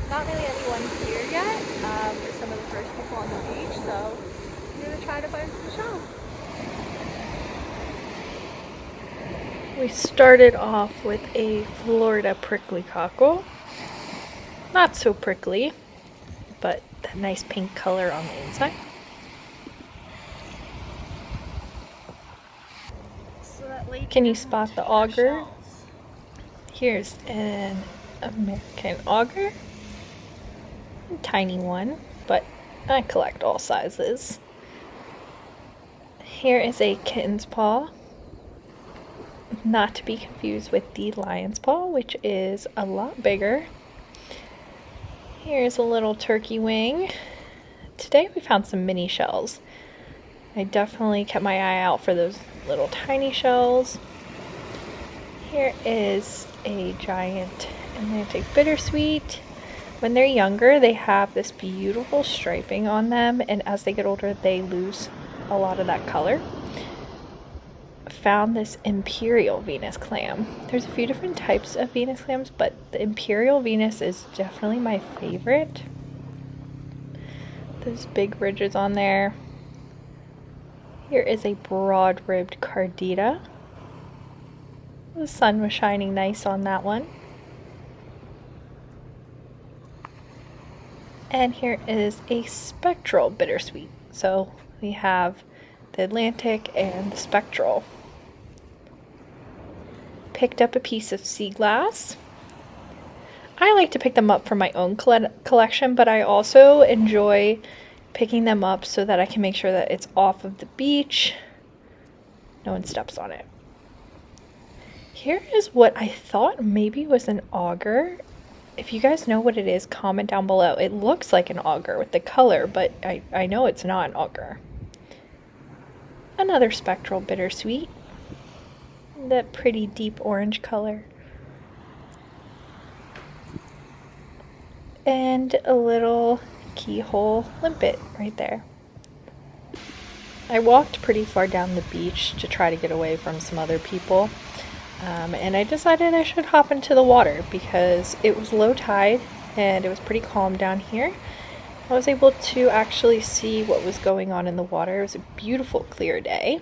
not really anyone here yet. We're some of the first people on the beach, so I'm gonna try to find some shells. We started off with a Florida prickly cockle. Not so prickly, but that nice pink color on the inside. Can you spot the auger? Here's an American auger. A tiny one, but I collect all sizes. Here is a kitten's paw. Not to be confused with the lion's paw, which is a lot bigger. Here's a little turkey wing. Today we found some mini shells. I definitely kept my eye out for those little tiny shells. Here is a giant Atlantic bittersweet. When they're younger, they have this beautiful striping on them, and as they get older, they lose a lot of that color. Found this Imperial Venus clam. There's a few different types of Venus clams, but the Imperial Venus is definitely my favorite. Those big ridges on there. Here is a broad-ribbed Cardita. The sun was shining nice on that one. And here is a spectral bittersweet. So we have the Atlantic and the spectral. Picked up a piece of sea glass. I like to pick them up for my own collection, but I also enjoy picking them up so that I can make sure that it's off of the beach. No one steps on it. Here is what I thought maybe was an auger. If you guys know what it is, comment down below. It looks like an auger with the color, but I know it's not an auger. Another spectral bittersweet. That pretty deep orange color. And a little keyhole limpet right there. I walked pretty far down the beach to try to get away from some other people. And I decided I should hop into the water because it was low tide and it was pretty calm down here. I was able to actually see what was going on in the water. It was a beautiful clear day.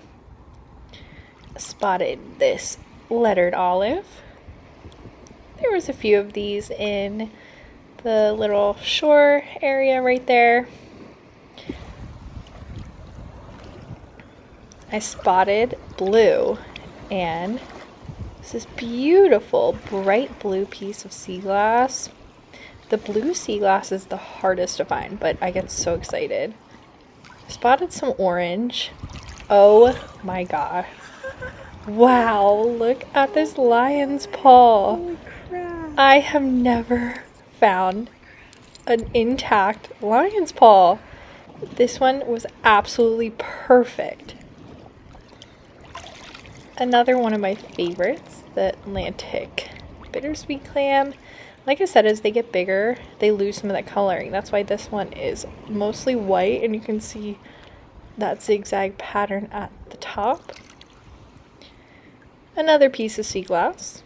Spotted this lettered olive. There was a few of these in the little shore area right there. I spotted blue, and this is beautiful bright blue piece of sea glass. The blue sea glass is the hardest to find, but I get so excited. Spotted some orange. Oh my god. Wow, look at this lion's paw. Holy crap. I have never found an intact lion's paw. This one was absolutely perfect. Another one of my favorites, the Atlantic bittersweet clam. Like I said, as they get bigger, they lose some of that coloring. That's why this one is mostly white, and you can see that zigzag pattern at the top. Another piece of sea glass.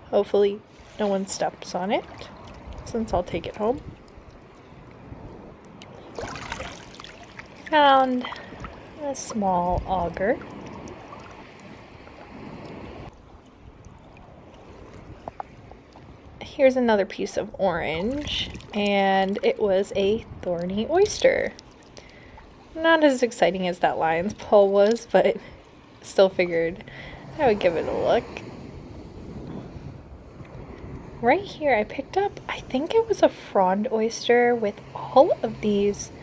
Hopefully no one steps on it, since I'll take it home. Found a small auger. Here's another piece of orange, and it was a thorny oyster. Not as exciting as that lion's paw was, but still figured I would give it a look. Right here I picked up, I think it was a frond oyster with all of these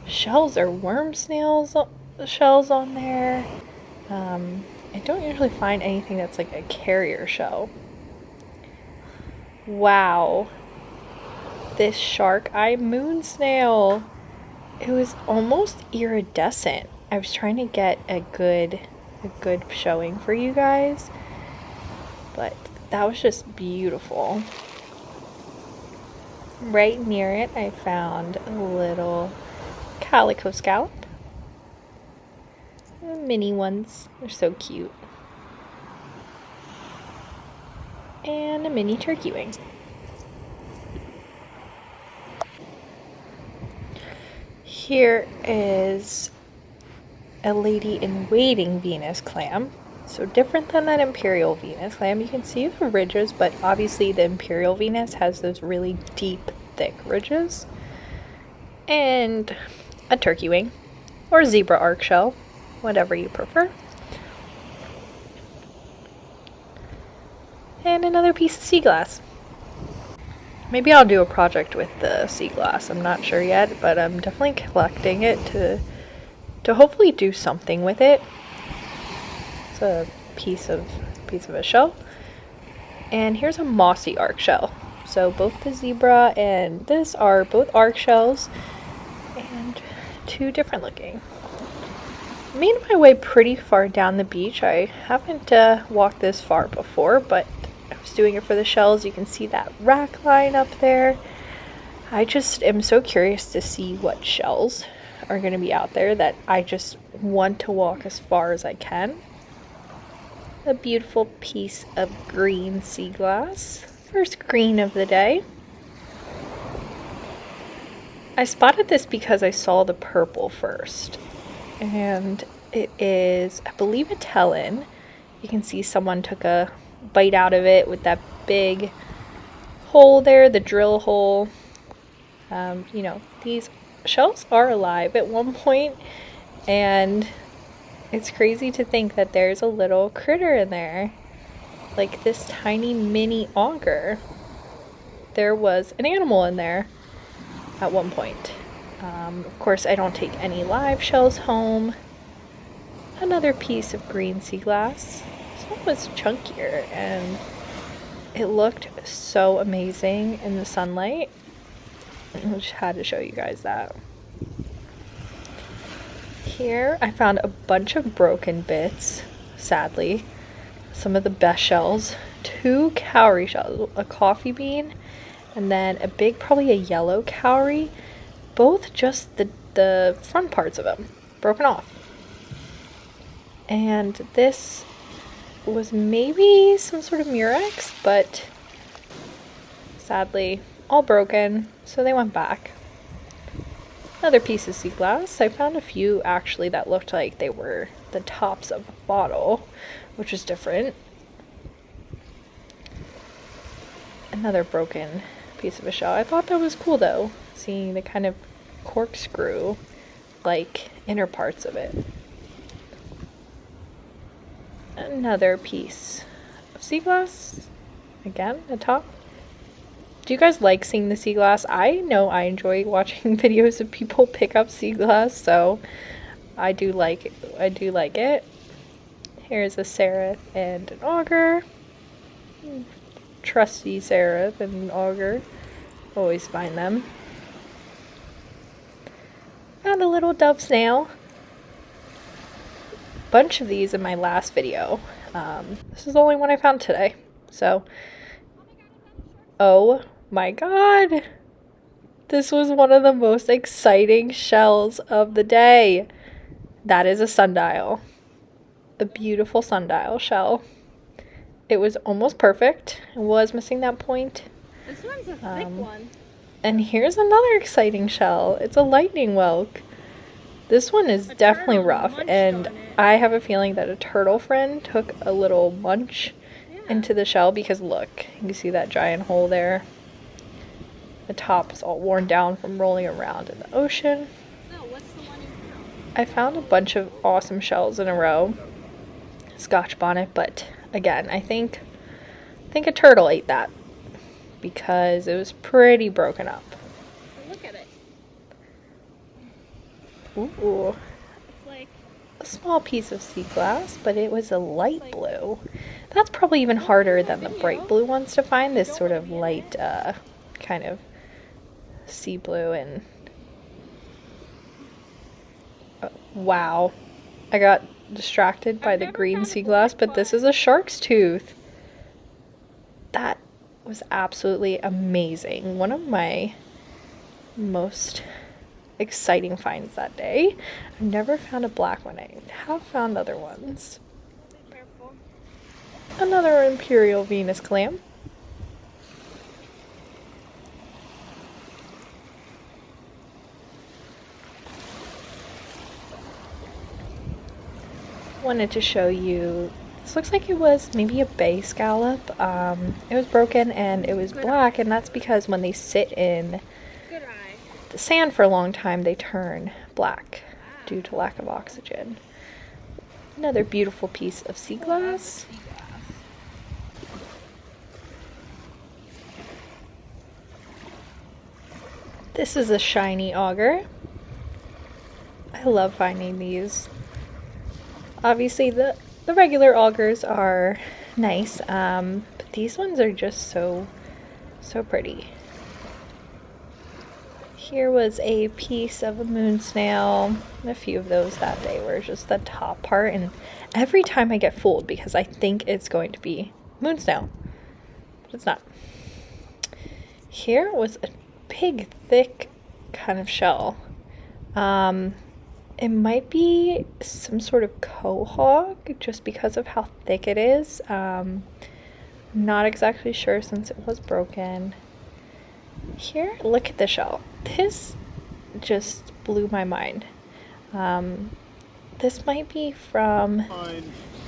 shells or worm snails shells on there. I don't usually find anything that's like a carrier shell. Wow. This shark eye moon snail. It was almost iridescent. I was trying to get a good showing for you guys, but that was just beautiful. Right near it I found a little calico scallop. Mini ones, they're so cute. And a mini turkey wing. Here is a lady in waiting Venus clam. So different than that Imperial Venus clam. You can see the ridges, but obviously the Imperial Venus has those really deep, thick ridges. And a turkey wing, or zebra arc shell, whatever you prefer. And another piece of sea glass. Maybe I'll do a project with the sea glass. I'm not sure yet, but I'm definitely collecting it to hopefully do something with it. It's a piece of a shell. And here's a mossy arc shell. So both the zebra and this are both arc shells, and two different looking. I made my way pretty far down the beach. I haven't walked this far before, but I was doing it for the shells. You can see that rack line up there. I just am so curious to see what shells are going to be out there that I just want to walk as far as I can. A beautiful piece of green sea glass. First green of the day. I spotted this because I saw the purple first. And it is, I believe, a tellin. You can see someone took a bite out of it with that big hole there, the drill hole. You know, these shells are alive at one point, and it's crazy to think that there's a little critter in there, like this tiny mini auger. There was an animal in there at one point. Of course, I don't take any live shells home. Another piece of green sea glass. This one was chunkier, and it looked so amazing in the sunlight. I just had to show you guys that. Here I found a bunch of broken bits, sadly. Some of the best shells. 2 cowrie shells, a coffee bean, and then a big, probably a yellow cowrie. Both just the front parts of them broken off. And this was maybe some sort of murex, but sadly all broken, so they went back. Another piece of sea glass. I found a few actually that looked like they were the tops of a bottle, which is different. Another broken piece of a shell. I thought that was cool though, seeing the kind of corkscrew like inner parts of it. Another piece of sea glass. Again, the top. Do you guys like seeing the sea glass? I know I enjoy watching videos of people pick up sea glass, so I do like it. Here's a seraph and an auger. Trusty seraph and auger. Always find them. Found a little dove snail. Bunch of these in my last video. This is the only one I found today. So, oh my god! This was one of the most exciting shells of the day. That is a sundial. A beautiful sundial shell. It was almost perfect. It was missing that point. This one's a thick one. And here's another exciting shell. It's a lightning whelk. This one is definitely rough, and I have a feeling that a turtle friend took a little munch into the shell, because look, you can see that giant hole there. The top is all worn down from rolling around in the ocean. No, what's the one you found? I found a bunch of awesome shells in a row. Scotch bonnet, but again, I think a turtle ate that because it was pretty broken up. Look at it. Ooh. It's like A small piece of sea glass, but it was a light blue. That's probably even harder than the bright blue ones to find. This sort of light kind of sea blue. And wow, I got distracted by the green sea glass, but this is a shark's tooth. That was absolutely amazing. One of my most exciting finds that day. I've never found a black one. I have found other ones. be careful. Another Imperial Venus clam. wanted to show you, this looks like it was maybe a bay scallop. It was broken and it was black, and that's because when they sit in Good eye. the sand for a long time, they turn black due to lack of oxygen. Another beautiful piece of sea glass. This is a shiny auger. I love finding these. Obviously the regular augers are nice, but these ones are just so pretty. Here was a piece of a moon snail. A few of those that day were just the top part, and every time I get fooled because I think it's going to be moon snail, but it's not. Here was a big, thick kind of shell. It might be some sort of quahog just because of how thick it is. Not exactly sure since it was broken. Here, look at the shell. This just blew my mind. This might be from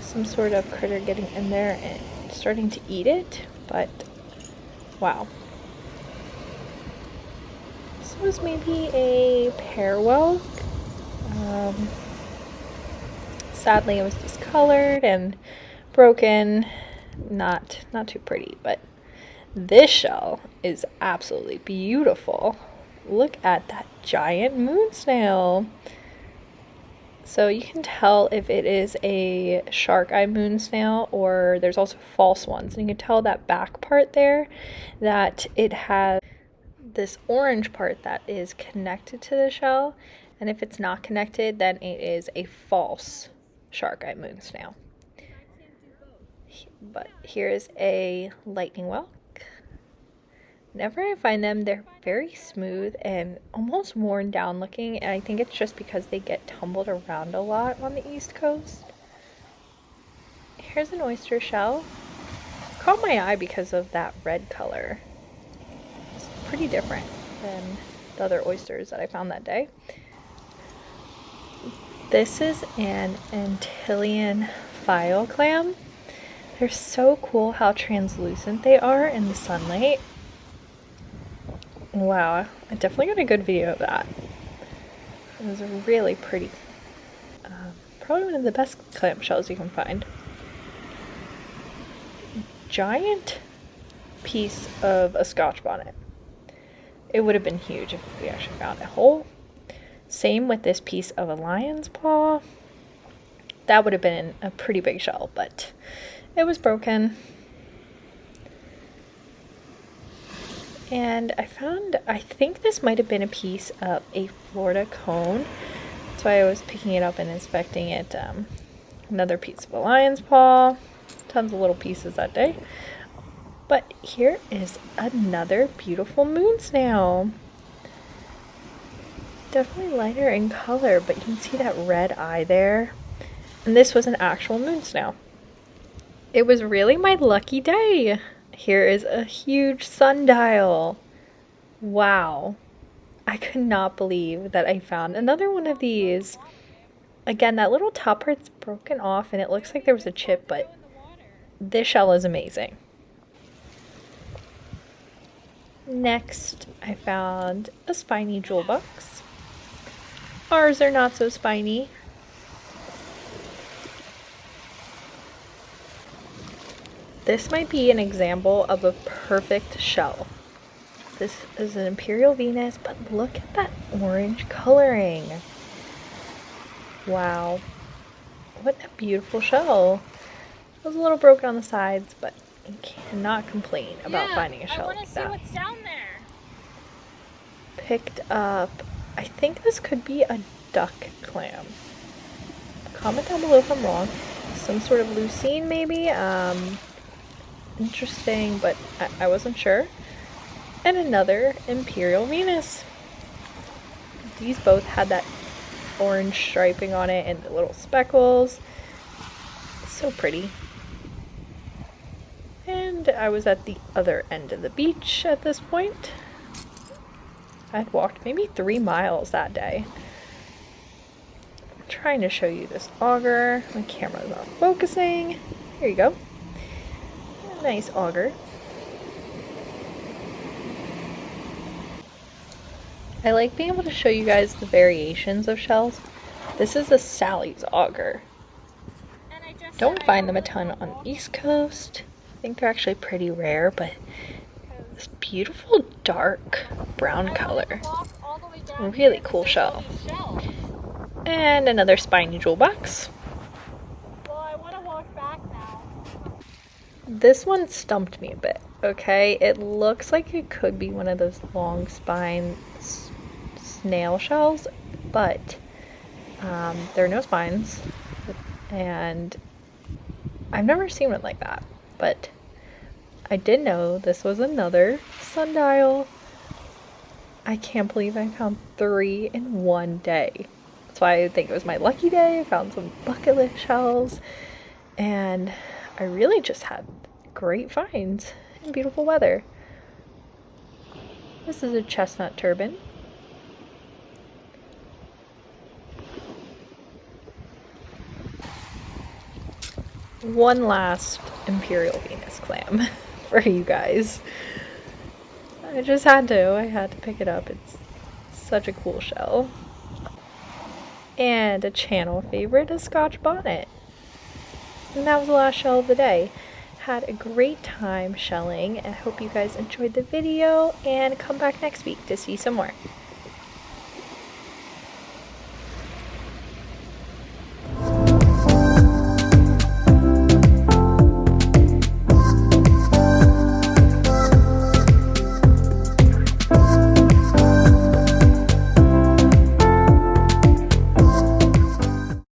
some sort of critter getting in there and starting to eat it, but wow. This was maybe a pear whelk. Sadly, it was discolored and broken. Not too pretty, but this shell is absolutely beautiful. Look at that giant moon snail. So you can tell if it is a shark eye moon snail, or there's also false ones. And you can tell that back part there that it has this orange part that is connected to the shell. And if it's not connected, then it is a false shark eye moon snail. But here's a lightning whelk. Whenever I find them, they're very smooth and almost worn down looking, and I think it's just because they get tumbled around a lot on the East Coast. Here's an oyster shell. Caught my eye because of that red color. It's pretty different than the other oysters that I found that day. This is an Antillean file clam. They're so cool how translucent they are in the sunlight. Wow, I definitely got a good video of that. It was really pretty. Probably one of the best clam shells you can find. Giant piece of a Scotch bonnet. It would have been huge if we actually found it whole. Same with this piece of a lion's paw. That would have been a pretty big shell, but it was broken. And I think this might have been a piece of a Florida cone. That's why I was picking it up and inspecting it. Another piece of a lion's paw. Tons of little pieces that day. But here is another beautiful moon snail. Definitely lighter in color, but you can see that red eye there. And this was an actual moon snail. It was really my lucky day. Here is a huge sundial. Wow. I could not believe that I found another one of these. Again, that little top part's broken off and it looks like there was a chip, but this shell is amazing. Next, I found a spiny jewel box. Ours are not so spiny. This might be an example of a perfect shell. This is an Imperial Venus, but look at that orange coloring. Wow. What a beautiful shell. It was a little broken on the sides, but you cannot complain about finding a shell like that. I want to see what's down there. Picked up, I think this could be a duck clam. Comment down below if I'm wrong. Some sort of lucine maybe. Interesting, but I wasn't sure. And another Imperial Venus. These both had that orange striping on it and the little speckles. So pretty. And I was at the other end of the beach at this point. I'd walked maybe 3 miles that day. trying to show you this auger. My camera's not focusing. Here you go. Nice auger. I like being able to show you guys the variations of shells. This is a Sally's auger. And I just Don't find them a ton on the East Coast. I think they're actually pretty rare, but this beautiful dark brown color. Really cool shell. And another spiny jewel box. Well, I want to walk back now. This one stumped me a bit, okay? It looks like it could be one of those long spine snail shells, but there are no spines, and I've never seen one like that, but I did know this was another sundial. I can't believe I found 3 in one day. That's why I think it was my lucky day. I found some bucket list shells, and I really just had great finds in beautiful weather. This is a chestnut turban. One last Imperial Venus clam for you guys. I just had to. I had to pick it up. It's such a cool shell. And a channel favorite, a Scotch bonnet. And that was the last shell of the day. Had a great time shelling, and I hope you guys enjoyed the video, and come back next week to see some more.